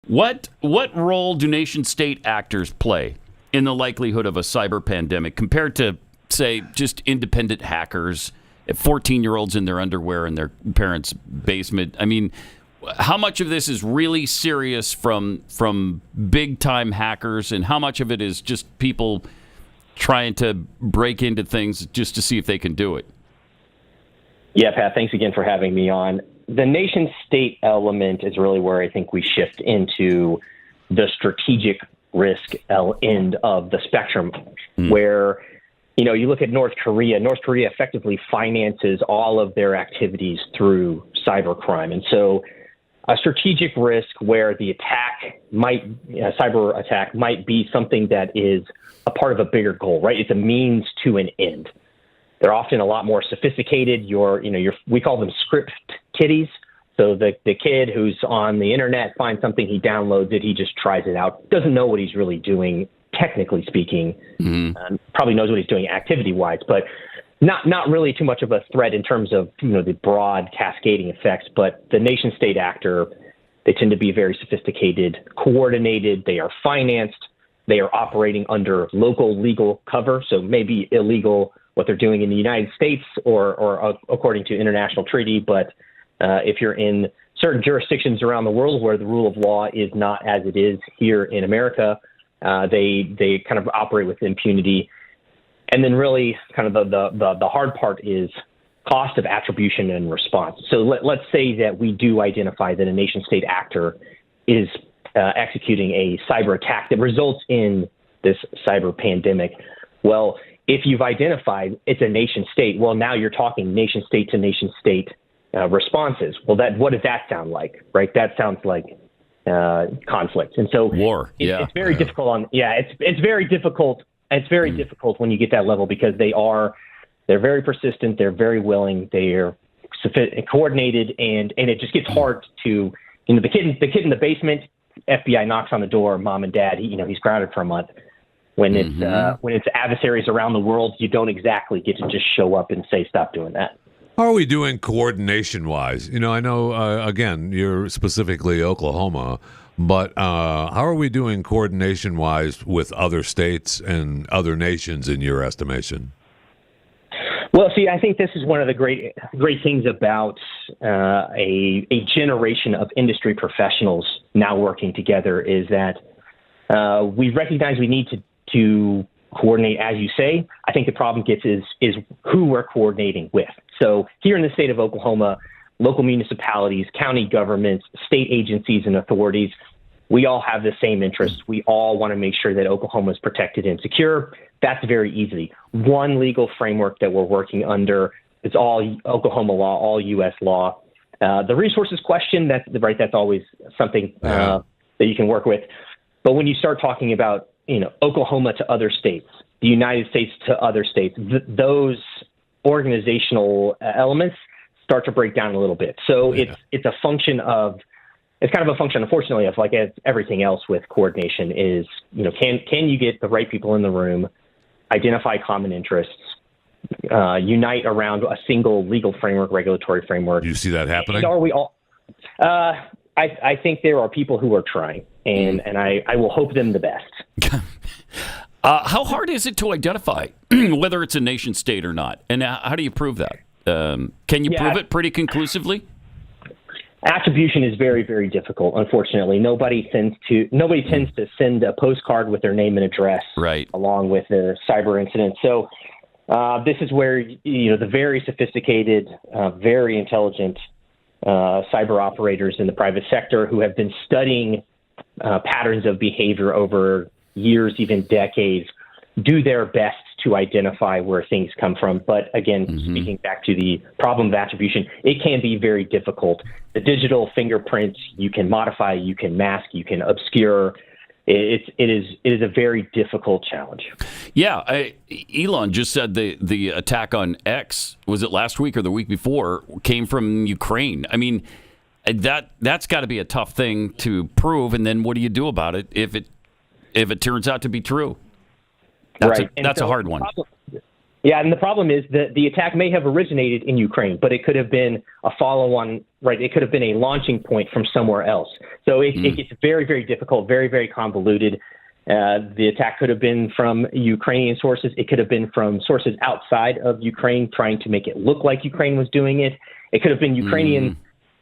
What role do nation-state actors play in the likelihood of a cyber pandemic compared to, say, just independent hackers, 14-year-olds in their underwear in their parents' basement? I mean, how much of this is really serious from big-time hackers, and how much of it is just people trying to break into things just to see if they can do it? Yeah, Pat, thanks again for having me on. The nation-state element is really where I think we shift into the strategic risk end of the spectrum, where, you look at North Korea. North Korea effectively finances all of their activities through cybercrime. And so a strategic risk where the cyber attack might be something that is a part of a bigger goal, right? It's a means to an end. They're often a lot more sophisticated. We call them script kiddies. So the kid who's on the internet finds something, he downloads it, he just tries it out, doesn't know what he's really doing, technically speaking. Probably knows what he's doing activity-wise, but not really too much of a threat in terms of the broad cascading effects. But the nation-state actor, they tend to be very sophisticated, coordinated. They are financed. They are operating under local legal cover, so maybe illegal what they're doing in the United States or according to international treaty. But if you're in certain jurisdictions around the world where the rule of law is not as it is here in America, they kind of operate with impunity. And then really kind of the hard part is cost of attribution and response. So let's say that we do identify that a nation-state actor is executing a cyber attack that results in this cyber pandemic. Well, if you've identified it's a nation state, well, now you're talking nation state to nation state responses. Well, what does that sound like, right? That sounds like conflict. And so war. It's very difficult it's very difficult. It's very difficult when you get that level because they're very persistent. They're very willing. They're coordinated, and it just gets hard to, the kid in the basement, FBI knocks on the door, mom and dad, he's grounded for a month. When it's adversaries around the world, you don't exactly get to just show up and say, stop doing that. How are we doing coordination-wise? I know, again, you're specifically Oklahoma, but how are we doing coordination-wise with other states and other nations in your estimation? Well, see, I think this is one of the great things about a generation of industry professionals now working together is that we recognize we need to coordinate, as you say. I think the problem is who we're coordinating with. So here in the state of Oklahoma, local municipalities, county governments, state agencies, and authorities, we all have the same interests. We all want to make sure that Oklahoma is protected and secure. That's very easy. One legal framework that we're working under, it's all Oklahoma law, all U.S. law. The resources question, that's always something that you can work with. But when you start talking about, Oklahoma to other states, the United States to other states, those organizational elements start to break down a little bit. So it's kind of a function, unfortunately, of like everything else with coordination is, can you get the right people in the room, identify common interests, unite around a single legal framework, regulatory framework. Do you see that happening? And are we all? I think there are people who are trying, and I will hope them the best. How hard is it to identify whether it's a nation state or not? And how do you prove that? Can you prove it pretty conclusively? Attribution is very, very difficult. Unfortunately, nobody tends to send a postcard with their name and address, along with their cyber incident. So this is where the very sophisticated, very intelligent cyber operators in the private sector who have been studying patterns of behavior over years, even decades, do their best to identify where things come from. But again, speaking back to the problem of attribution, it can be very difficult. The digital fingerprint, you can modify, you can mask, you can obscure. It is a very difficult challenge. Yeah, Elon just said the attack on X, was it last week or the week before, came from Ukraine. I mean, that's got to be a tough thing to prove. And then what do you do about it if it turns out to be true? That's a hard one. Yeah, and the problem is that the attack may have originated in Ukraine, but it could have been a follow-on, right? It could have been a launching point from somewhere else. So it gets very, very difficult, very, very convoluted. The attack could have been from Ukrainian sources. It could have been from sources outside of Ukraine trying to make it look like Ukraine was doing it. It could have been Ukrainian,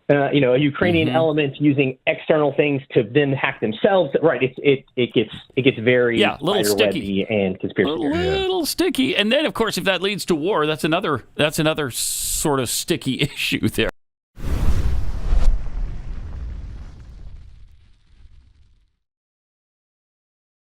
a Ukrainian element using external things to then hack themselves. Right? It gets very little sticky and conspiracy. A little sticky, and then of course, if that leads to war, that's another sort of sticky issue there.